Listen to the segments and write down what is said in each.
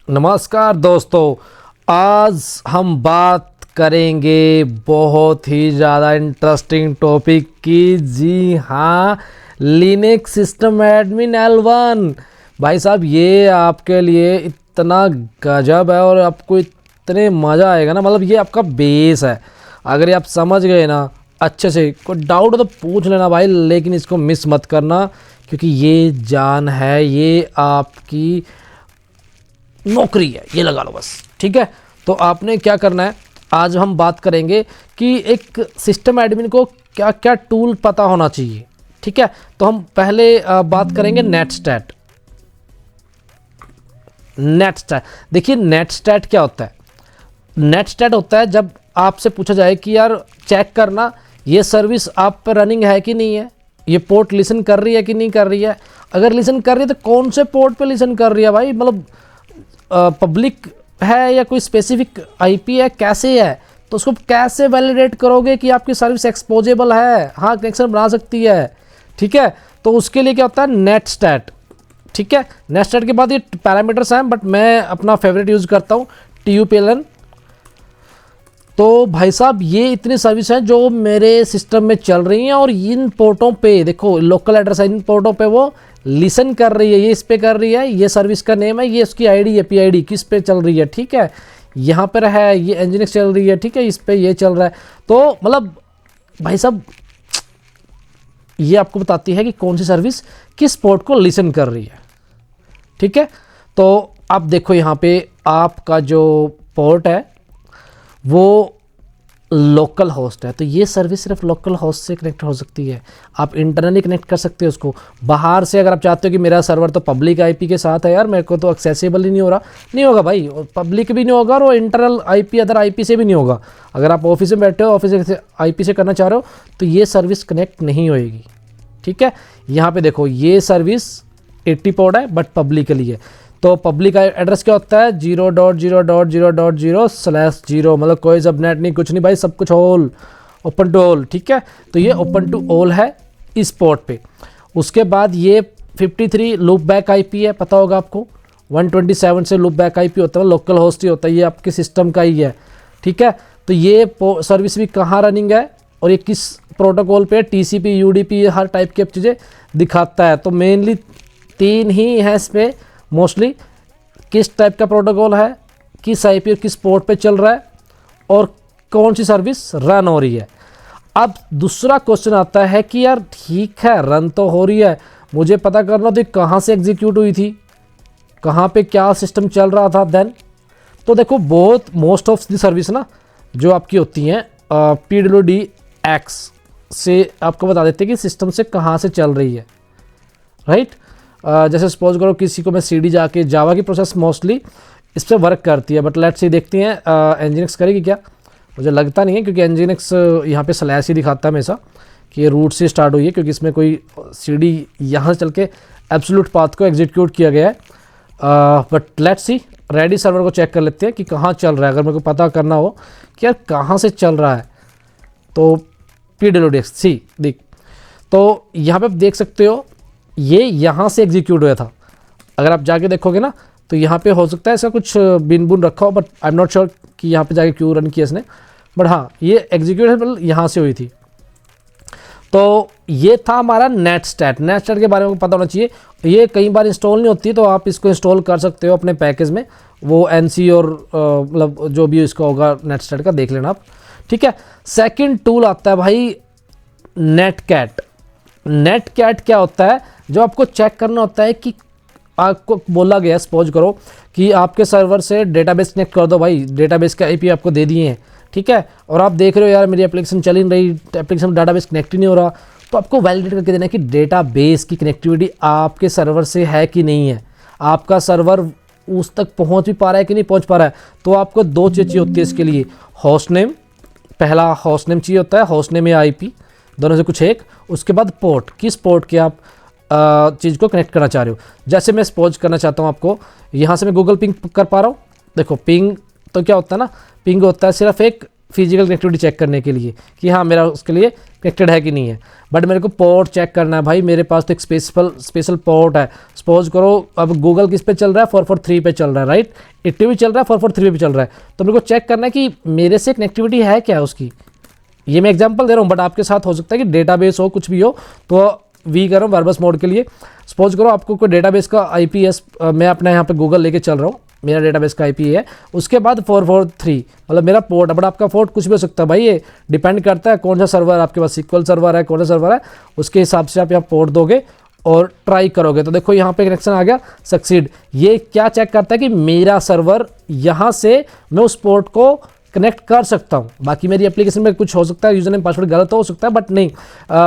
नमस्कार दोस्तों, आज हम बात करेंगे बहुत ही ज़्यादा इंटरेस्टिंग टॉपिक की। जी हाँ, लिनक्स सिस्टम एडमिन L1। भाई साहब, ये आपके लिए इतना गजब है और आपको इतने मज़ा आएगा ना। मतलब ये आपका बेस है। अगर ये आप समझ गए ना अच्छे से, कोई डाउट हो तो पूछ लेना भाई, लेकिन इसको मिस मत करना क्योंकि ये जान है, ये आपकी नौकरी है, ये लगा लो बस। ठीक है, तो आपने क्या करना है, आज हम बात करेंगे कि एक सिस्टम एडमिन को क्या क्या टूल पता होना चाहिए। ठीक है, तो हम पहले बात करेंगे नेटस्टैट। नेटस्टैट, देखिए नेटस्टैट क्या होता है। नेटस्टैट होता है जब आपसे पूछा जाए कि यार चेक करना ये सर्विस आप पर रनिंग है कि नहीं है, ये पोर्ट लिसन कर रही है कि नहीं कर रही है। अगर लिसन कर रही है तो कौन से पोर्ट पे लिसन कर रही है भाई, मतलब पब्लिक है या कोई स्पेसिफिक आईपी है, कैसे है, तो उसको कैसे वैलिडेट करोगे कि आपकी सर्विस एक्सपोजेबल है, हाँ कनेक्शन बना सकती है। ठीक है, तो उसके लिए क्या होता है नेटस्टैट। ठीक है, नेटस्टैट के बाद ये पैरामीटर्स हैं, बट मैं अपना फेवरेट यूज़ करता हूँ TUPLN। तो भाई साहब, ये इतनी सर्विस हैं जो मेरे सिस्टम में चल रही हैं और इन पोर्टों पे देखो लोकल एड्रेस है, इन पोर्टों पे वो लिसन कर रही है, ये इस पे कर रही है, ये सर्विस का नेम है, ये उसकी आईडी है, PID किस पे चल रही है। ठीक है, यहाँ पर है ये Nginx चल रही है, ठीक है, इस पे ये चल रहा है। तो मतलब भाई साहब, ये आपको बताती है कि कौन सी सर्विस किस पोर्ट को लिसन कर रही है। ठीक है, तो आप देखो यहाँ पे आपका जो पोर्ट है वो लोकल होस्ट है, तो ये सर्विस सिर्फ लोकल होस्ट से कनेक्ट हो सकती है। आप इंटरनली कनेक्ट कर सकते हो उसको। बाहर से अगर आप चाहते हो कि मेरा सर्वर तो पब्लिक आईपी के साथ है यार, मेरे को तो एक्सेसिबल ही नहीं हो रहा, नहीं होगा भाई, पब्लिक भी नहीं होगा और इंटरनल आईपी अदर आईपी से भी नहीं होगा। अगर आप ऑफिस में बैठे हो, ऑफिस से आईपी से करना चाह रहे हो, तो ये सर्विस कनेक्ट नहीं होएगी। ठीक है, यहाँ पे देखो ये सर्विस 80 पोर्ट है बट पब्लिकली है। तो पब्लिक एड्रेस क्या होता है 0.0.0.0/0, मतलब कोई सब नेट नहीं, कुछ नहीं भाई, सब कुछ ऑल, ओपन टू ऑल। ठीक है, तो ये ओपन टू ऑल है इस पोर्ट पे। उसके बाद ये 53 लूप बैक आईपी है, पता होगा आपको। 127 से लूप बैक आईपी होता है, लोकल होस्ट ही होता है, ये आपके सिस्टम का ही है। ठीक है, तो ये सर्विस भी कहाँ रनिंग है और ये किस प्रोटोकॉल पे, TCP UDP, हर टाइप की चीज़ें दिखाता है। तो मेनली 3 ही है इस पर मोस्टली, किस टाइप का प्रोटोकॉल है, किस आईपी और किस पोर्ट पे चल रहा है और कौन सी सर्विस रन हो रही है। अब दूसरा क्वेश्चन आता है कि यार ठीक है रन तो हो रही है, मुझे पता करना तो कहाँ से एग्जीक्यूट हुई थी, कहाँ पे क्या सिस्टम चल रहा था देन। तो देखो बहुत मोस्ट ऑफ दी सर्विस ना जो आपकी होती हैं PWDX से आपको बता देते हैं कि सिस्टम से कहाँ से चल रही है। राइट, जैसे सपोज करो किसी को मैं CD जाके, जावा की प्रोसेस मोस्टली इस पर वर्क करती है, बट लेट्स सी देखते हैं Nginx करेगी क्या, मुझे लगता नहीं है क्योंकि Nginx यहाँ पे स्लैश ही दिखाता है हमेशा कि ये रूट से स्टार्ट हुई है, क्योंकि इसमें कोई CD यहाँ से चल के एब्सोल्यूट पाथ को एग्जीक्यूट किया गया है। But let's see ready server को चेक कर लेते हैं कि कहाँ चल रहा है। अगर मेरे को पता करना हो कि यार कहाँ से चल रहा है तो PWDX देख, तो यहाँ पे आप देख सकते हो ये यहाँ से एग्जीक्यूट हुआ था। अगर आप जाके देखोगे ना तो यहाँ पे हो सकता है इसका कुछ बिन बुन रखा हो, but I am not sure कि यहाँ पे जाके क्यों रन किया इसने, बट हाँ ये एग्जीक्यूट यहाँ से हुई थी। तो ये था हमारा नेटस्टैट। नेटस्टैट के बारे में पता होना चाहिए। ये कई बार इंस्टॉल नहीं होती, तो आप इसको इंस्टॉल कर सकते हो अपने पैकेज में, वो NC और मतलब जो भी इसका होगा नेटस्टैट का देख लेना आप। ठीक है, सेकेंड टूल आता है भाई नेटकैट। नेटकैट क्या होता है, जो आपको चेक करना होता है कि आपको बोला गया सपोज करो कि आपके सर्वर से डेटाबेस कनेक्ट कर दो भाई, डेटाबेस का IP आपको दे दिए हैं। ठीक है, और आप देख रहे हो यार मेरी एप्लीकेशन चल ही नहीं रही, एप्लीकेशन में डेटाबेस कनेक्ट ही नहीं हो रहा, तो आपको वैलिडेट करके देना है कि डेटाबेस की कनेक्टिविटी आपके सर्वर से है कि नहीं है, आपका सर्वर उस तक पहुंच भी पा रहा है कि नहीं पहुंच पा रहा है। तो आपको 2 चीज़ चाहिए होती है इसके लिए, होस्ट नेम, पहला होस्ट नेम चाहिए होता है, होस्ट नेम या IP दोनों से कुछ एक, उसके बाद पोर्ट, किस पोर्ट के आप चीज़ को कनेक्ट करना चाह रहे हो। जैसे मैं सपोज करना चाहता हूँ आपको, यहाँ से मैं गूगल पिंग कर पा रहा हूँ, देखो पिंग तो क्या होता है ना, पिंग होता है सिर्फ एक फिजिकल कनेक्टिविटी चेक करने के लिए कि हाँ मेरा उसके लिए कनेक्टेड है कि नहीं है, बट मेरे को पोर्ट चेक करना है भाई। मेरे पास तो एक स्पेशल पोर्ट है। सपोज करो अब गूगल किस पे चल रहा है, 443 पे चल रहा है, राइट। 80 भी चल रहा है, 443 पे चल रहा है, तो मेरे को चेक करना है कि मेरे से कनेक्टिविटी है क्या उसकी। ये मैं एग्जांपल दे रहा हूँ, बट आपके साथ हो सकता है कि डेटाबेस हो, कुछ भी हो, तो वी कर रहा हूँ वर्बस मोड के लिए। सपोज करो आपको कोई डेटाबेस का IPS, मैं अपना यहाँ पे गूगल लेके चल रहा हूँ, मेरा डेटाबेस का IP है, उसके बाद 443 मतलब मेरा पोर्ट है। बट आपका पोर्ट कुछ भी हो सकता है भाई, ये डिपेंड करता है कौन सा सर्वर आपके पास, SQL सर्वर है, कौन सा सर्वर है, उसके हिसाब से आप यहाँ पोर्ट दोगे और ट्राई करोगे। तो देखो यहाँ पे कनेक्शन आ गया, सक्सीड। ये क्या चेक करता है कि मेरा सर्वर यहाँ से मैं उस पोर्ट को कनेक्ट कर सकता हूँ। बाकी मेरी एप्लीकेशन में कुछ हो सकता है, यूजर नेम पासवर्ड गलत हो सकता है, बट नहीं,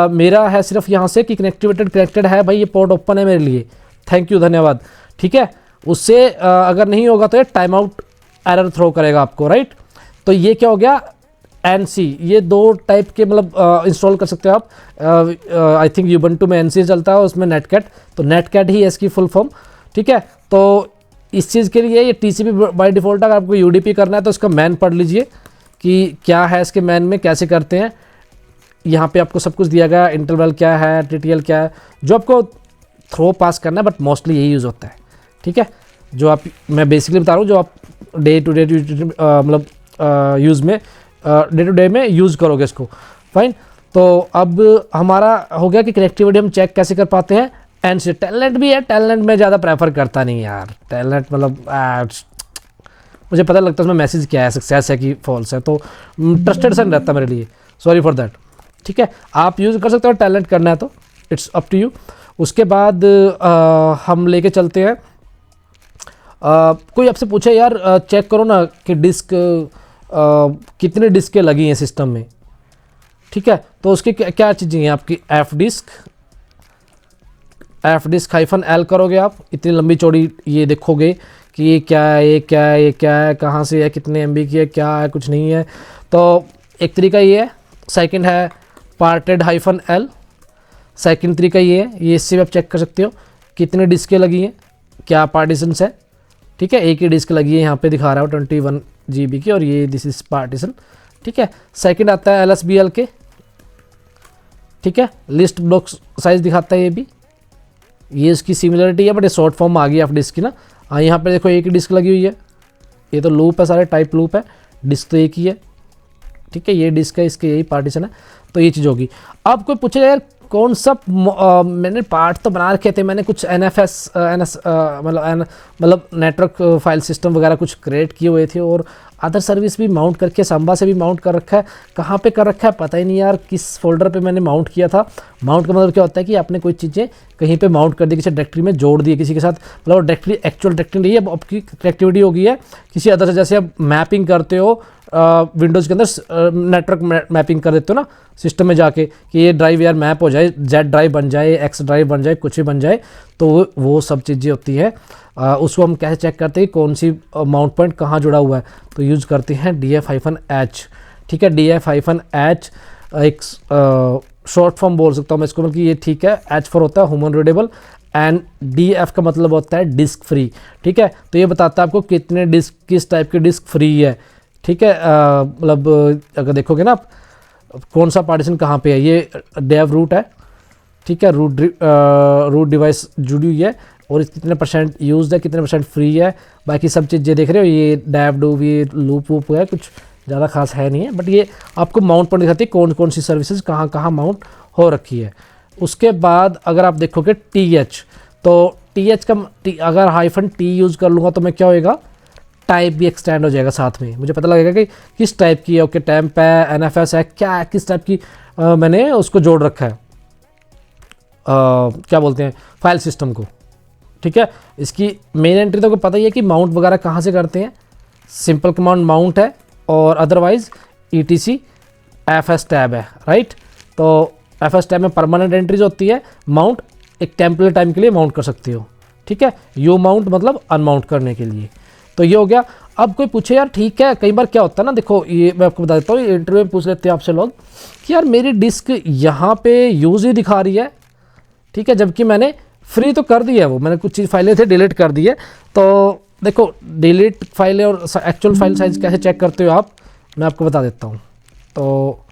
मेरा है सिर्फ यहाँ से कि कनेक्टेड है भाई, ये पोर्ट ओपन है मेरे लिए, थैंक यू, धन्यवाद, ठीक है। उससे अगर नहीं होगा तो ये टाइम आउट एरर थ्रो करेगा आपको, राइट। तो ये क्या हो गया, NC, ये 2 टाइप के मतलब इंस्टॉल कर सकते हो आप। आई थिंक यूबंटू में NC चलता है, उसमें नेटकैट, तो नेटकैट ही है इसकी फुल फॉर्म, ठीक है। तो इस चीज़ के लिए ये TCP बाय डिफ़ॉल्ट, अगर आपको UDP करना है तो इसका मैन पढ़ लीजिए कि क्या है इसके मैन में, कैसे करते हैं। यहाँ पे आपको सब कुछ दिया गया, इंटरवल क्या है, TTL क्या है, जो आपको थ्रो पास करना है, बट मोस्टली यही यूज़ होता है, ठीक है। जो आप, मैं बेसिकली बता रहा हूँ, जो आप डे टू डे मतलब यूज़ में डे टू डे में यूज़ करोगे इसको, फाइन। तो अब हमारा हो गया कि कनेक्टिविटी हम चेक कैसे कर पाते हैं, एंड से टैलेंट भी है। टैलेंट में ज़्यादा प्रेफर करता नहीं यार, टैलेंट मतलब मुझे पता लगता है उसमें मैसेज क्या है, सक्सेस है कि फॉल्स है, तो ट्रस्टेड सन रहता है मेरे लिए, सॉरी फॉर दैट, ठीक है। आप यूज़ कर सकते हो, टैलेंट करना है तो इट्स अप टू यू। उसके बाद हम लेके चलते हैं, कोई आपसे पूछे यार चेक करो ना कि डिस्क कितने डिस्कें लगी हैं सिस्टम में, ठीक है। तो उसकी क्या चीज़ें हैं आपकी, एफ डिस्क -L करोगे आप, इतनी लंबी चौड़ी ये देखोगे कि ये क्या है, ये क्या है, ये क्या है, कहाँ से है, कितने MB की है, क्या है, कुछ नहीं है। तो एक तरीका ये है। सेकंड है पार्टेड -L, सेकंड तरीका ये है, ये इससे भी आप चेक कर सकते हो कितने डिस्कें लगी हैं, क्या पार्टीशंस है, ठीक है। एक ही डिस्क लगी है, यहाँ पे दिखा रहा हूँ 21 GB की, और ये दिस इज पार्टीशन, ठीक है। सेकंड आता है LSBL के, ठीक है, लिस्ट ब्लॉक साइज दिखाता है ये भी, ये इसकी सिमिलरिटी है, बट ये शॉर्ट फॉर्म आ गई आप डिस्क की ना। हाँ, यहाँ पे देखो एक ही डिस्क लगी हुई है, ये तो लूप है, सारे टाइप लूप है, डिस्क तो एक ही है, ठीक है। ये डिस्क है, इसके यही पार्टीशन है, तो ये चीज़ होगी। अब कोई पूछेगा यार कौन सा मैंने पार्ट तो बना रखे थे, मैंने कुछ NFS मतलब नेटवर्क फाइल सिस्टम वगैरह कुछ क्रिएट किए हुए थे, और अदर सर्विस भी माउंट करके सांबा से भी माउंट कर रखा है, कहाँ पे कर रखा है पता ही नहीं यार, किस फोल्डर पे मैंने माउंट किया था। माउंट का मतलब क्या होता है कि आपने कोई चीज़ें कहीं पे माउंट कर दी, किसी डायरेक्टरी में जोड़ दी किसी के साथ, मतलब डायरेक्टरी एक्चुअल डायरेक्टरी नहीं है, अब आपकी कनेक्टिविटी हो गई है किसी अदर से। जैसे आप मैपिंग करते हो विंडोज़ के अंदर, नेटवर्क मैपिंग कर देते हो ना सिस्टम में जाके कि ये ड्राइव यार मैप हो जाए, Z ड्राइव बन जाए, X ड्राइव बन जाए, कुछ भी बन जाए, तो वो सब चीज़ें होती है। उसको हम कैसे चेक करते हैं कौन सी माउंट पॉइंट कहाँ जुड़ा हुआ है, तो यूज़ करते हैं DF-H, ठीक है। DF-H एक शॉर्ट फॉर्म बोल सकता हूँ मैं इसको, मतलब ये ठीक है। H फॉर होता है ह्यूमन रीडेबल, एंड DF का मतलब होता है डिस्क फ्री, ठीक है। तो ये बताता है आपको कितने डिस्क, किस टाइप की डिस्क फ्री है, ठीक है। मतलब अगर देखोगे ना आप कौन सा पार्टीशन कहाँ पे है, ये डेव रूट है, ठीक है, रूट डिवाइस जुड़ी हुई है, और कितने % यूज्ड है, कितने % फ्री है, बाकी सब चीज़ें देख रहे हो। ये डैव डूव, ये लूप वूप है, कुछ ज़्यादा खास है नहीं है, बट ये आपको माउंट पर दिखाती है कौन कौन सी सर्विसेज कहाँ कहाँ माउंट हो रखी है। उसके बाद अगर आप देखोगे TH, तो TH का अगर -T यूज़ कर लूँगा तो मैं क्या होएगा, टाइप भी एक्सटेंड हो जाएगा साथ में, मुझे पता लगेगा कि किस टाइप की है, ओके टेम्प है, NFS है, क्या है, किस टाइप की मैंने उसको जोड़ रखा है, क्या बोलते हैं, फाइल सिस्टम को, ठीक है। इसकी मेन एंट्री तो आपको पता ही है कि माउंट वगैरह कहाँ से करते हैं, सिंपल कमांड माउंट है, और अदरवाइज ETC FS टैब है, राइट। तो FS टैब में परमानेंट एंट्रीज होती है, माउंट एक टेम्पलेट टाइम के लिए माउंट कर सकते हो, ठीक है। यू माउंट मतलब अनमाउंट करने के लिए, तो ये हो गया। अब कोई पूछे यार ठीक है, कई बार क्या होता है ना, देखो ये मैं आपको बता देता हूँ, इंटरव्यू में पूछ लेते हैं आपसे लोग कि यार मेरी डिस्क यहाँ पे यूज़ ही दिखा रही है, ठीक है, जबकि मैंने फ्री तो कर दी है, वो मैंने कुछ चीज़ फाइलें थे डिलीट कर दी है। तो देखो डिलीट फाइलें और एक्चुअल फाइल साइज कैसे चेक करते हो आप, मैं आपको बता देता हूँ। तो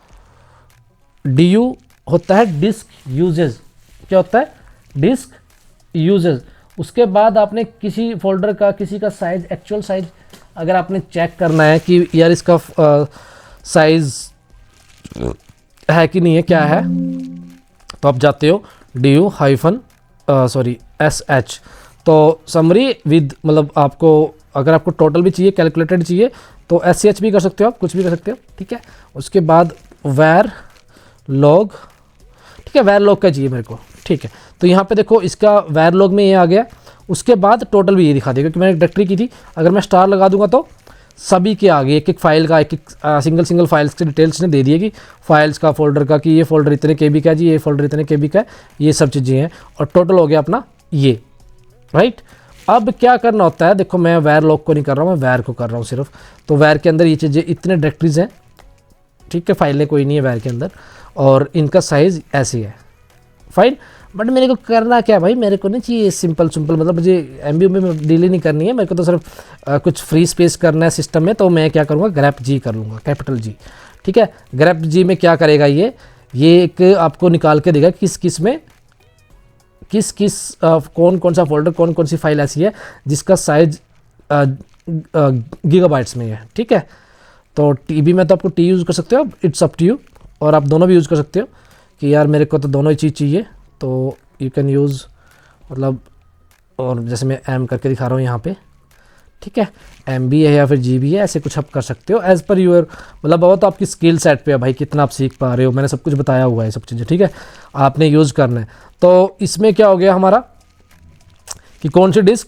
DU होता है डिस्क यूजेज। क्या होता है? Disk uses. उसके बाद आपने किसी फोल्डर का, किसी का साइज, एक्चुअल साइज अगर आपने चेक करना है कि यार इसका साइज है कि नहीं है, क्या है, तो आप जाते हो DU हाइफन SH। तो समरी विद, मतलब आपको अगर आपको टोटल भी चाहिए, कैलकुलेटेड चाहिए, तो SCH भी कर सकते हो, आप कुछ भी कर सकते हो, ठीक है। उसके बाद वैर लॉग, ठीक है, वैर लॉग का चाहिए मेरे को, ठीक है। तो यहाँ पे देखो इसका वैर लॉग में ये आ गया। उसके बाद टोटल भी ये दिखा देगा, क्योंकि मैंने एक डायरेक्टरी की थी। अगर मैं स्टार लगा दूंगा तो सभी के आगे एक एक फाइल का, एक एक सिंगल फाइल्स के डिटेल्स ने दे दिए कि फाइल्स का, फोल्डर का, कि ये फोल्डर इतने KB का है जी, ये फोल्डर इतने KB का है, ये सब चीज़ें हैं। और टोटल हो गया अपना ये, राइट। अब क्या करना होता है, देखो मैं वैर लॉग को नहीं कर रहा हूँ, मैं वैर को कर रहा हूँ सिर्फ। तो वैर के अंदर ये चीज़ें, इतने डायरेक्टरीज हैं, ठीक है, फाइलें कोई नहीं है वैर के अंदर, और इनका साइज़ ऐसे है, फाइन। बट मेरे को करना क्या भाई, मेरे को नहीं चाहिए सिंपल, मतलब मुझे MB में डील ही नहीं करनी है, मेरे को तो सिर्फ कुछ फ्री स्पेस करना है सिस्टम में। तो मैं क्या करूँगा, ग्रेप G कर लूँगा, कैपिटल G, ठीक है। ग्रेप G में क्या करेगा, ये एक आपको निकाल के देगा किस किस में, किस किस कौन कौन सा फोल्डर, कौन कौन सी फाइल ऐसी है जिसका साइज गीगाबाइट्स में है, ठीक है। तो TB में तो आपको T यूज़ कर सकते हो, इट्स अप टू यू, और आप दोनों भी यूज़ कर सकते हो कि यार मेरे को तो दोनों ही चीज़ चाहिए, तो यू कैन यूज़, मतलब, और जैसे मैं M करके दिखा रहा हूँ यहाँ पे, ठीक है, MB है या फिर GB है, ऐसे कुछ आप कर सकते हो एज़ पर यूर, मतलब वो तो आपकी स्किल सेट पे है भाई, कितना आप सीख पा रहे हो। मैंने सब कुछ बताया हुआ है, सब चीज़ें, ठीक है, आपने यूज़ करना है। तो इसमें क्या हो गया हमारा कि कौन सी डिस्क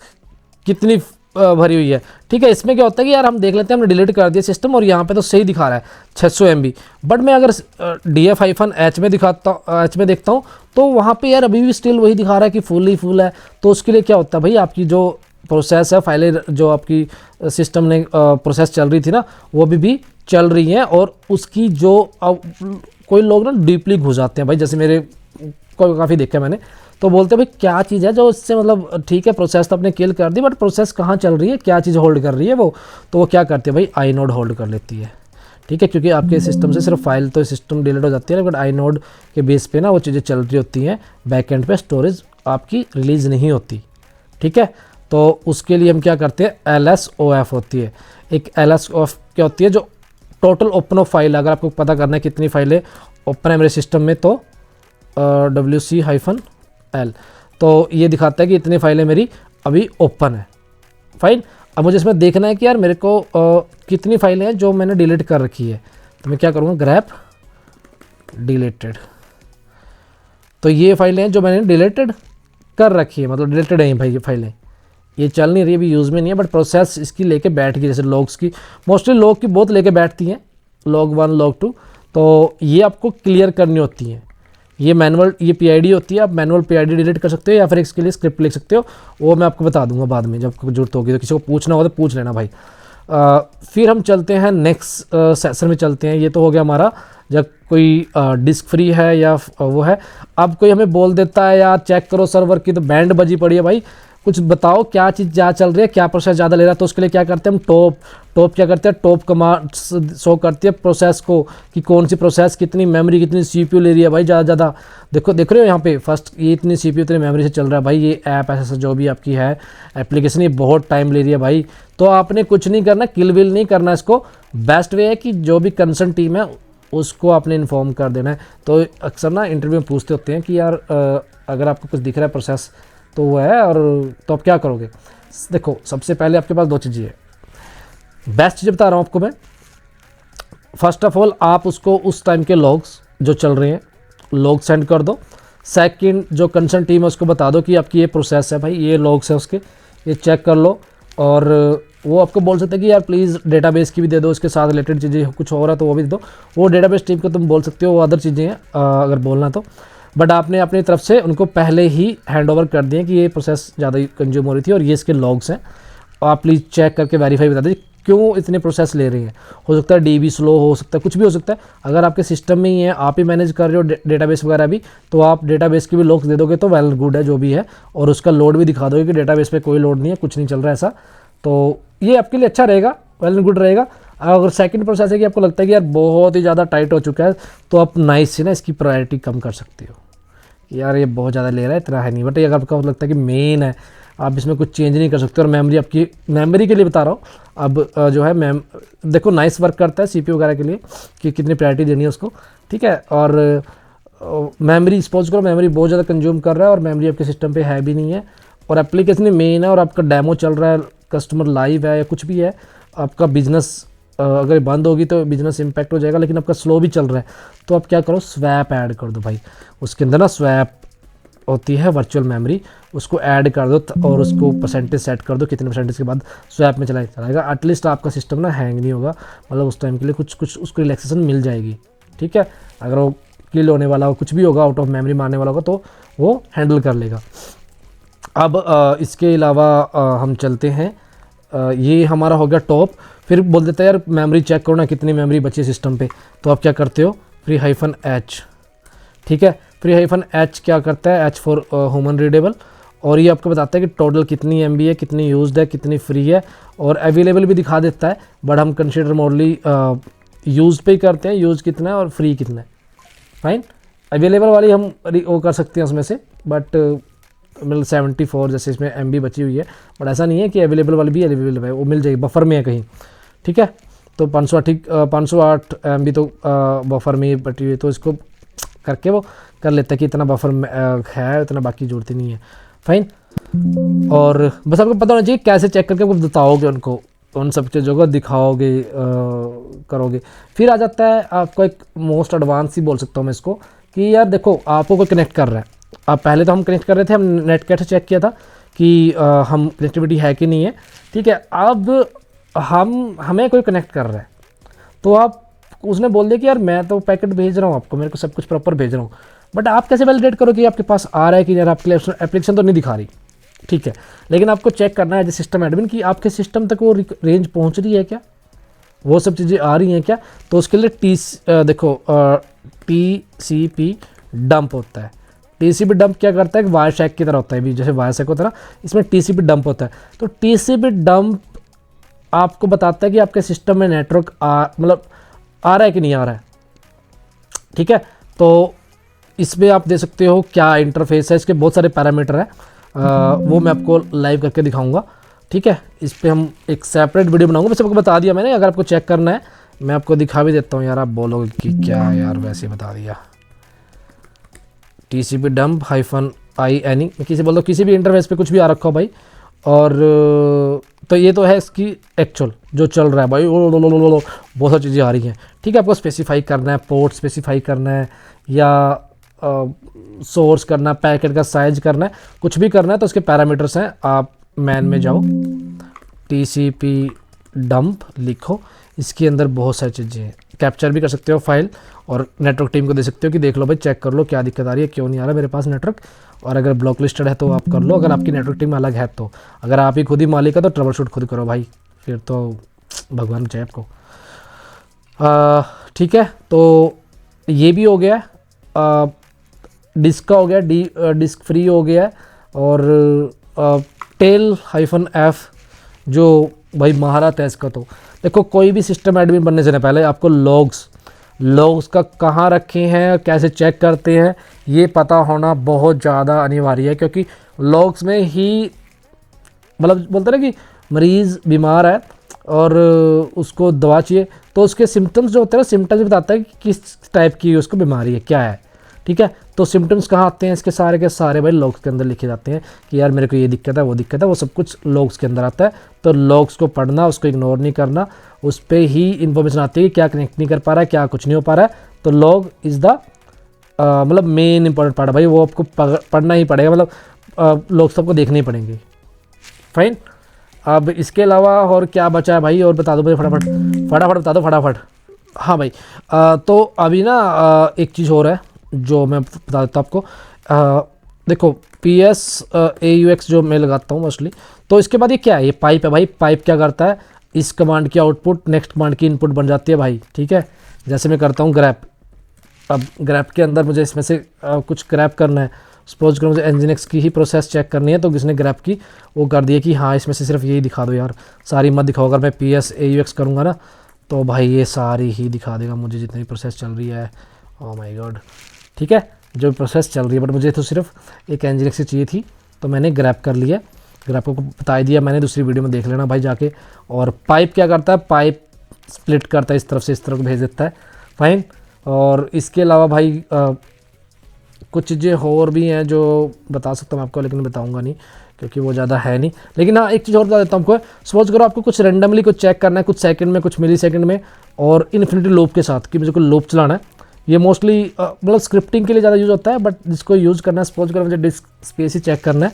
कितनी भरी हुई है, ठीक है। इसमें क्या होता है कि यार हम देख लेते हैं, हमने डिलीट कर दिया सिस्टम, और यहाँ पे तो सही दिखा रहा है 600 MB, बट मैं अगर DF-H में H में देखता हूँ, तो वहाँ पे यार अभी भी स्टिल वही दिखा रहा है कि फुल है। तो उसके लिए क्या होता है भाई, आपकी जो प्रोसेस है, फाइलें जो आपकी सिस्टम ने प्रोसेस चल रही थी ना, वो अभी भी चल रही हैं, और उसकी जो कोई लोग ना डीपली घुस जाते हैं भाई, जैसे मेरे को काफ़ी देखा मैंने, तो बोलते हैं भाई क्या चीज़ है जो इससे, मतलब ठीक है प्रोसेस तो आपने किल कर दी, बट प्रोसेस कहाँ चल रही है, क्या चीज़ होल्ड कर रही है वो। तो वो क्या करती है भाई, inode होल्ड कर लेती है, ठीक है, क्योंकि आपके सिस्टम से सिर्फ फाइल तो सिस्टम डिलीट हो जाती है, बट inode के बेस पे ना वो चीज़ें चल रही होती हैं, बैक एंड पे स्टोरेज आपकी रिलीज़ नहीं होती, ठीक है। तो उसके लिए हम क्या करते हैं, LSOF होती है एक, LSOF क्या होती है, जो टोटल ओपन ऑफ फाइल, अगर आपको पता करना है कितनी फाइलें ओपन है मेरे सिस्टम में, तो WC-L, तो ये दिखाता है कि इतनी फाइलें मेरी अभी ओपन है, फाइन। अब मुझे इसमें देखना है कि यार मेरे को कितनी फाइलें हैं जो मैंने डिलीट कर रखी है, तो मैं क्या करूँगा, ग्रैप डिलीटेड। तो ये फाइलें हैं जो मैंने डिलीटेड कर रखी है, मतलब डिलीटेड है भाई, ये फाइलें ये चल नहीं रही, अभी यूज़ में नहीं है, बट प्रोसेस इसकी लेके बैठ गई। जैसे लॉग्स की, मोस्टली लॉग की बहुत लेके बैठती हैं, log 1 log 2, तो ये आपको क्लियर करनी होती हैं। ये मैनुअल, ये PID होती है, आप मैनुअल PID डिलीट कर सकते हो, या फिर इसके लिए स्क्रिप्ट लिख सकते हो, वो मैं आपको बता दूंगा बाद में, जब जरूरत होगी। तो किसी को पूछना होगा तो पूछ लेना भाई। फिर हम चलते हैं नेक्स्ट सेशन में चलते हैं। ये तो हो गया हमारा जब कोई डिस्क फ्री है या वो है। अब कोई हमें बोल देता है यार चेक करो सर्वर की तो बैंड बजी पड़ी है भाई, कुछ बताओ क्या चीज़ ज़्यादा चल रही है, क्या प्रोसेस ज़्यादा ले रहा है। तो उसके लिए क्या करते हैं हम, टॉप क्या करते हैं, टॉप कमांड शो करती है प्रोसेस को कि कौन सी प्रोसेस कितनी मेमोरी, कितनी CPU ले रही है भाई ज़्यादा। देख रहे हो यहाँ पे फर्स्ट, ये इतनी CPU इतनी मेमोरी से चल रहा है भाई। ये ऐप ऐसा जो भी आपकी है एप्लीकेशन, ये बहुत टाइम ले रही है भाई। तो आपने कुछ नहीं करना, किल विल नहीं करना इसको। बेस्ट वे है कि जो भी कंसर्न टीम है उसको आपने इन्फॉर्म कर देना है। तो अक्सर ना इंटरव्यू में पूछते होते हैं कि यार अगर आपको कुछ दिख रहा है प्रोसेस तो वो है, और तो आप क्या करोगे। देखो सबसे पहले आपके पास दो चीज़ें हैं, बेस्ट चीज़ बता रहा हूँ आपको मैं। फर्स्ट ऑफ ऑल आप उसको उस टाइम के लॉग्स जो चल रहे हैं लॉग सेंड कर दो। सेकंड जो कंसर्न टीम है उसको बता दो कि आपकी ये प्रोसेस है भाई, ये लॉग्स है उसके, ये चेक कर लो। और वो आपको बोल सकते हैं कि यार प्लीज़ डेटाबेस की भी दे दो, इसके साथ रिलेटेड चीज़ें कुछ हो रहा है तो वो भी दे दो। वो डेटाबेस टीम को तुम बोल सकते हो, वो अदर चीज़ें हैं अगर बोलना तो। बट आपने अपनी तरफ से उनको पहले ही हैंड ओवर कर दिए कि ये प्रोसेस ज़्यादा कंज्यूम हो रही थी और ये इसके लॉग्स हैं, और आप प्लीज़ चेक करके वेरीफाई बता दीजिए क्यों इतने प्रोसेस ले रही हैं। हो सकता है DB स्लो हो सकता है, कुछ भी हो सकता है। अगर आपके सिस्टम में ही है, आप ही मैनेज कर रहे हो डेटाबेस वगैरह भी, तो आप डेटाबेस की भी लॉग्स दे दोगे तो वेल गुड है जो भी है, और उसका लोड भी दिखा दोगे कि डेटाबेस पे कोई लोड नहीं है, कुछ नहीं चल रहा है ऐसा। तो ये आपके लिए अच्छा रहेगा। वेल एंड गुड रहेगा। अगर सेकंड प्रोसेस है कि आपको लगता है कि यार बहुत ही ज़्यादा टाइट हो चुका है, तो आप नाइस से ना इसकी प्रायोरिटी कम कर सकते हो कि यार ये बहुत ज़्यादा ले रहा है, इतना है नहीं। बट अगर आपको लगता है कि मेन है, आप इसमें कुछ चेंज नहीं कर सकते, और मेमोरी आपकी, मेमोरी के लिए बता रहा हूँ अब जो है मैम देखो नाइस वर्क करता है CPU वगैरह के लिए कि कितनी प्रायोरिटी देनी है उसको, ठीक है। और मेमोरी सपोज करो मेमोरी बहुत ज़्यादा कंज्यूम कर रहा है और मेमोरी आपके सिस्टम पे है भी नहीं है, और एप्लीकेशन मेन है और आपका डेमो चल रहा है, कस्टमर लाइव है या कुछ भी है, आपका बिजनेस अगर बंद होगी तो बिजनेस इम्पैक्ट हो जाएगा, लेकिन आपका स्लो भी चल रहा है, तो आप क्या करो, स्वैप ऐड कर दो भाई। उसके अंदर ना स्वैप होती है वर्चुअल मेमोरी, उसको ऐड कर दो और उसको परसेंटेज सेट कर दो, कितने परसेंटेज के बाद स्वैप में चलाएगा। एटलीस्ट आपका सिस्टम ना हैंग नहीं होगा, मतलब उस टाइम के लिए कुछ उसको रिलैक्सेशन मिल जाएगी, ठीक है। अगर वो किल होने वाला हो, कुछ भी होगा, आउट ऑफ मेमोरी मारने वाला होगा, तो वो हैंडल कर लेगा। अब इसके अलावा हम चलते हैं, ये हमारा हो गया टॉप। फिर बोल देता है यार मेमोरी चेक करो ना कितनी मेमोरी बची है सिस्टम पे, तो आप क्या करते हो, -H, ठीक है। -H क्या करता है, H फॉर ह्यूमन रीडेबल, और ये आपको बताता है कि टोटल कितनी MB है, कितनी यूज्ड है, कितनी फ्री है, और अवेलेबल भी दिखा देता है। बट हम कंसिडर मोडली यूज पे ही करते हैं, यूज कितना है और फ्री कितना है। फाइन, अवेलेबल वाली हम वो कर सकते हैं उसमें से, बट मतलब 74 जैसे इसमें MB बची हुई है, बट ऐसा नहीं है कि अवेलेबल वाली भी अवेलेबल है, वो मिल जाएगी, बफर में है कहीं, ठीक है। तो 508 MB तो बफर में बची हुई है, तो इसको करके वो कर लेता है कि इतना बफर है, इतना बाकी जरूरत ही नहीं है। फाइन, और बस आपको पता होना चाहिए कैसे चेक करके आपको बताओगे उनको, उन सब चीज़ों को दिखाओगे, करोगे। फिर आ जाता है आपको एक मोस्ट एडवांस ही बोल सकता हूँ मैं इसको, कि यार देखो आपको कोई कनेक्ट कर रहा है, अब पहले तो हम कनेक्ट कर रहे थे, हम नेट कैसे चेक किया था कि हम कनेक्टिविटी है कि नहीं है, ठीक है। अब हमें कोई कनेक्ट कर रहा है, तो आप उसने बोल दिया कि यार मैं तो पैकेट भेज रहा हूँ आपको, मेरे को सब कुछ प्रॉपर भेज रहा हूँ, बट आप कैसे वैलिडेट करो कि आपके पास आ रहा है कि यार आपके एप्लीकेशन तो नहीं दिखा रही, ठीक है। लेकिन आपको चेक करना है एज ए सिस्टम एडमिन कि आपके सिस्टम तक वो रेंज पहुँच रही है क्या, वो सब चीज़ें आ रही हैं क्या। तो उसके लिए देखो TCP डंप होता है। TCP डंप क्या करता है, कि वायर शैक की तरह होता है, भी जैसे वायर शैक होता है ना, इसमें TCP डंप होता है। तो TCP डंप आपको बताता है कि आपके सिस्टम में नेटवर्क मतलब आ रहा है कि नहीं आ रहा है, ठीक है। तो इसमें आप दे सकते हो क्या इंटरफेस है, इसके बहुत सारे पैरामीटर है, वो मैं आपको लाइव करके दिखाऊंगा, ठीक है। इस पर हम एक सेपरेट वीडियो बनाऊंगा, वैसे आपको बता दिया मैंने, अगर आपको चेक करना है मैं आपको दिखा भी देता हूँ। यार आप बोलोगे कि क्या यार वैसे बता दिया। TCP डंप -INE, किसी बोल दो किसी भी इंटरफेस पे कुछ भी आ रखा हो भाई, और तो ये तो है इसकी एक्चुअल जो चल रहा है भाई, बहुत सारी चीज़ें आ रही हैं, ठीक है। आपको स्पेसिफाई करना है, पोर्ट स्पेसिफाई करना है, या सोर्स करना है, पैकेट का साइज करना है, कुछ भी करना है, तो उसके पैरामीटर्स हैं। आप मैन में जाओ, TCP डंप लिखो, इसके अंदर बहुत सारी चीज़ें हैं, कैप्चर भी कर सकते हो फाइल, और नेटवर्क टीम को दे सकते हो कि देख लो भाई, चेक कर लो क्या दिक्कत आ रही है, क्यों नहीं आ रहा मेरे पास नेटवर्क, और अगर ब्लॉक लिस्टेड है तो आप कर लो, अगर आपकी नेटवर्क टीम अलग है तो। अगर आप ही खुद ही मालिक है तो ट्रबल शूट खुद करो भाई, फिर तो भगवान बचाए आपको, ठीक है। तो ये भी हो गया, डिस्क का हो गया, डिस्क फ्री हो गया, और टेल-F जो भाई महारत है इसका। तो देखो कोई भी सिस्टम एडमिन बनने से पहले आपको लॉग्स का कहाँ रखे हैं, कैसे चेक करते हैं, ये पता होना बहुत ज़्यादा अनिवार्य है, क्योंकि लॉग्स में ही मतलब बोलते हैं ना कि मरीज़ बीमार है और उसको दवा चाहिए, तो उसके सिम्टम्स जो होते हैं ना, सिम्टम्स बताता है कि किस टाइप की उसको बीमारी है, क्या है, ठीक है। तो सिम्टम्स कहाँ आते हैं इसके सारे के सारे भाई लॉग्स के अंदर लिखे जाते हैं कि यार मेरे को ये दिक्कत है, वो दिक्कत है, वो सब कुछ लॉग्स के अंदर आता है। तो लॉग्स को पढ़ना, उसको इग्नोर नहीं करना, उस पर ही इन्फॉर्मेशन आती है कि क्या कनेक्ट नहीं कर पा रहा है, क्या कुछ नहीं हो पा रहा है। तो लॉग इज़ द मतलब मेन इंपॉर्टेंट पार्ट है भाई, वो आपको पढ़ना ही पड़ेगा, मतलब लॉग्स सबको देखने ही पड़ेंगे। फाइन, अब इसके अलावा और क्या बचा है भाई, और बता दो भाई, फटाफट बता दो फटाफट। हाँ भाई, तो अभी ना एक चीज़ और है जो मैं बता देता हूँ आपको। देखो PSAUX जो मैं लगाता हूँ मोस्टली, तो इसके बाद ये क्या है, ये पाइप है भाई। पाइप क्या करता है, इस कमांड की आउटपुट नेक्स्ट कमांड की इनपुट बन जाती है भाई, ठीक है। जैसे मैं करता हूँ ग्रैप, अब ग्रैप के अंदर मुझे इसमें से कुछ ग्रैप करना है, सपोज करो मुझे एनजीनिक्स की ही प्रोसेस चेक करनी है, तो किसने ग्रैप की वो कर दिया कि हाँ इसमें से सिर्फ यही दिखा दो यार, सारी मत दिखाओ। अगर मैं PSAUX करूँगा ना तो भाई ये सारी ही दिखा देगा मुझे जितनी प्रोसेस चल रही है। ओह माय गॉड, ठीक है, जो प्रोसेस चल रही है। बट मुझे तो सिर्फ एक एनजीनिक्स की चाहिए थी, तो मैंने ग्रैप कर लिया। ग्रैप को बता दिया मैंने, दूसरी वीडियो में देख लेना भाई जाके। और पाइप क्या करता है, पाइप स्प्लिट करता है, इस तरफ से इस तरफ भेज देता है, फाइन। और इसके अलावा भाई कुछ चीज़ें और भी हैं जो बता सकता हूँ आपको, लेकिन बताऊँगा नहीं क्योंकि वो ज़्यादा है नहीं। लेकिन हाँ एक चीज़ और बता देता हूँ आपको, सपोज करो आपको कुछ रेंडमली कुछ चेक करना है, कुछ सेकंड में, कुछ मिली सेकंड में, और इन्फिनिटी लूप के साथ कि मुझे को लूप चलाना है। ये मोस्टली मतलब स्क्रिप्टिंग के लिए ज़्यादा यूज़ होता है, बट जिसको यूज़ करना है, सपोज करो मुझे डिस्क स्पेस ही चेक करना है,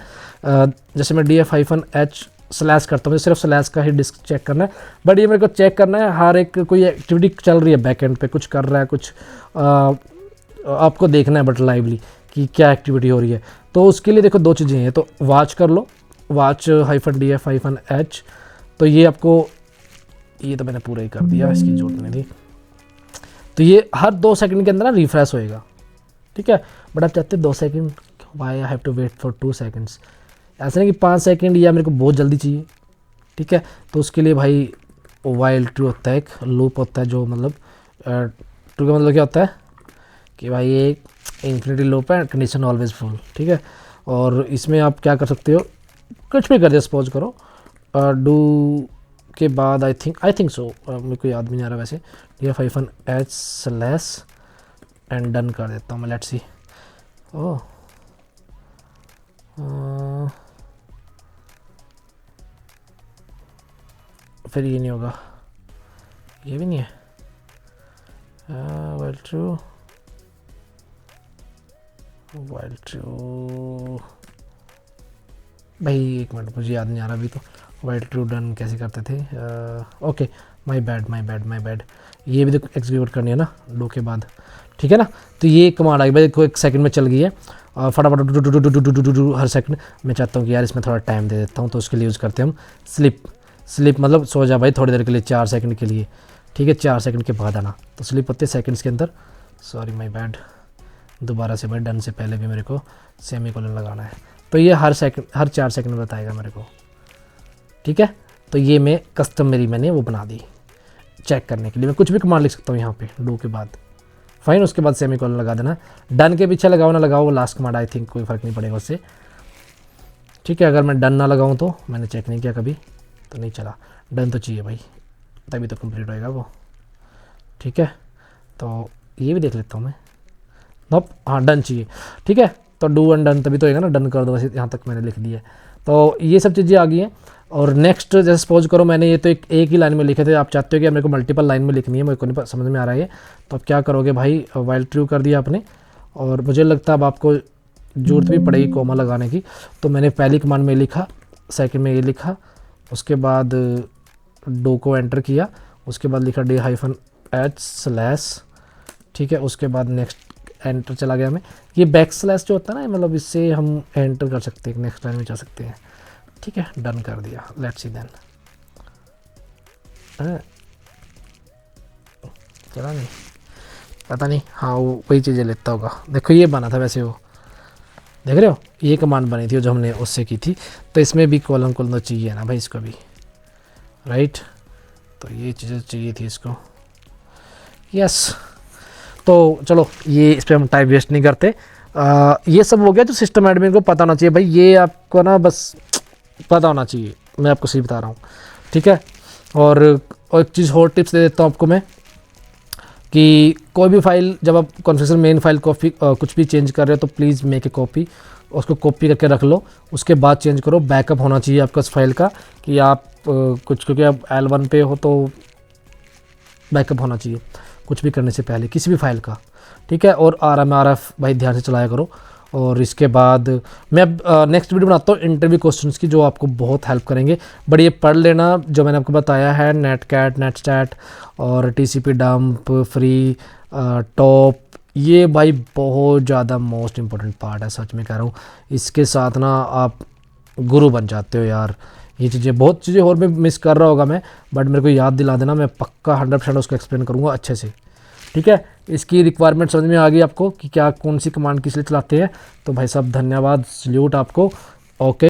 जैसे मैं DF-H स्लैश करता हूँ, सिर्फ स्लैश का ही डिस्क चेक करना है। बट ये मेरे को चेक करना है हर एक कोई एक्टिविटी चल रही है बैक एंड पे, कुछ कर रहा है, कुछ आपको देखना है बट लाइवली कि क्या एक्टिविटी हो रही है। तो उसके लिए देखो दो चीज़ें हैं, तो वॉच कर लो, वॉच -DF-H। तो ये आपको, ये तो मैंने पूरा ही कर दिया, इसकी जरूरत नहीं थी। तो ये हर 2 सेकंड के अंदर ना रिफ्रेश होएगा, ठीक है। बट आप चाहते 2 second, why I have to wait for 2 seconds, ऐसा नहीं कि 5 सेकंड या मेरे को बहुत जल्दी चाहिए, ठीक है। तो उसके लिए भाई वाइल ट्रू होता है, एक लूप होता है, जो मतलब ट्रू का मतलब क्या होता है कि भाई एक इन्फिनिटी लूप है, कंडीशन ऑलवेज फुल, ठीक है। और इसमें आप क्या कर सकते हो, कुछ भी कर दिया, सपोज करो डू के बाद आई थिंक सो, मेरे को याद भी नहीं आ रहा वैसे, DF-H स्लैश एंड डन कर देता हूँ मैं, लेट्स सी। ओह फिर ये नहीं होगा, ये भी नहीं है, वाइल ट्रू भाई, एक मिनट मुझे याद नहीं आ रहा अभी तो। वाइल ट्रू डन कैसे करते थे, ओके, माय बैड, ये भी तो एग्जीक्यूट करनी है ना डू के बाद, ठीक है ना। तो ये कमांड आई भाई, देखो 1 सेकंड में चल गई है, फटाफट हर सेकंड। मैं चाहता हूँ कि यार इसमें थोड़ा टाइम दे देता हूँ, तो उसके लिए यूज़ करते हैं हम स्लिप मतलब सो जा भाई थोड़ी देर के लिए, 4 सेकंड के लिए, ठीक है। 4 सेकंड के बाद आना, तो स्लिप होते हैं सेकंड्स के अंदर, सॉरी माय बैड। दोबारा से भाई डन से पहले भी मेरे को सेमीकोलन लगाना है, तो ये हर 4 सेकंड बताएगा मेरे को, ठीक है। तो ये मैं कस्टम मैंने वो बना दी चेक करने के लिए। मैं कुछ भी कमांड लिख सकता हूँ यहाँ पे डू के बाद, फाइन। उसके बाद सेमीकोलन लगा देना, डन के पीछे लगाओ ना लगाओ, वो लास्ट कमांड आई थिंक कोई फ़र्क नहीं पड़ेगा उससे, ठीक है। अगर मैं डन ना लगाऊँ तो, मैंने चेक नहीं किया कभी, तो नहीं चला। डन तो चाहिए भाई, तभी तो कंप्लीट होएगा वो, ठीक है। तो ये भी देख लेता हूँ मैं, नोप, हाँ डन चाहिए, ठीक है। तो डू एंड डन तभी तो होएगा ना, डन कर दो, वैसे यहाँ तक मैंने लिख दिया है। तो ये सब चीज़ें आ गई हैं। और नेक्स्ट जैसे सपोज करो मैंने ये तो एक ही लाइन में लिखे थे, आप चाहते हो कि मेरे को मल्टीपल लाइन में लिखनी है, मेरे को नहीं समझ में आ रहा है, तो आप क्या करोगे भाई, वाइल ट्रू कर दिया आपने, और मुझे लगता है अब आपको जरूरत भी पड़ेगी कोमा लगाने की। तो मैंने पहली कमांड में लिखा, सेकंड में ये लिखा, उसके बाद डो को एंटर किया, उसके बाद लिखा DF-H स्लैश, ठीक है। उसके बाद नेक्स्ट एंटर चला गया मैं। ये बैक स्लैश जो होता है ना, मतलब इससे हम एंटर कर सकते हैं, नेक्स्ट लाइन में जा सकते हैं, ठीक है। डन कर दिया, लेट्स सी देन, चला नहीं, पता नहीं, हाँ वो वही चीज़ें लेता होगा। देखो ये बना था वैसे, वो देख रहे हो, ये कमांड बनी थी जो हमने उससे की थी। तो इसमें भी कॉलम तो चाहिए ना भाई, इसको भी, राइट। तो ये चीज़ें चाहिए थी इसको, यस। तो चलो ये इस पर हम टाइम वेस्ट नहीं करते। ये सब हो गया जो सिस्टम एडमिन को पता होना चाहिए भाई, ये आपको ना बस पता होना चाहिए, मैं आपको सही बता रहा हूँ, ठीक है। और एक चीज़ और टिप्स दे देता हूँ आपको मैं, कि कोई भी फाइल जब आप कॉन्फ़िगरेशन मेन फाइल कॉपी कुछ भी चेंज कर रहे हो, तो प्लीज़ मेक ए कॉपी, उसको कॉपी करके रख लो, उसके बाद चेंज करो। बैकअप होना चाहिए आपका उस फाइल का, कि आप कुछ, क्योंकि आप L1 पे हो तो बैकअप होना चाहिए कुछ भी करने से पहले किसी भी फाइल का, ठीक है। और RMRF भाई ध्यान से चलाया करो। और इसके बाद मैं अब नेक्स्ट वीडियो बनाता हूँ इंटरव्यू क्वेश्चंस की, जो आपको बहुत हेल्प करेंगे। बट ये पढ़ लेना जो मैंने आपको बताया है, नेटकैट, नेटस्टैट और TCP डंप, फ्री, टॉप, ये भाई बहुत ज़्यादा मोस्ट इंपॉर्टेंट पार्ट है, सच में कह रहा हूँ। इसके साथ ना आप गुरु बन जाते हो यार। ये चीज़ें, बहुत चीज़ें और मैं मिस कर रहा होगा मैं, बट मेरे को याद दिला देना, मैं पक्का 100% उसको एक्सप्लेन करूँगा अच्छे से, ठीक है। इसकी रिक्वायरमेंट समझ में आ गई आपको कि क्या कौन सी कमांड किस लिए चलाते हैं। तो भाई साहब धन्यवाद, सल्यूट आपको। ओके।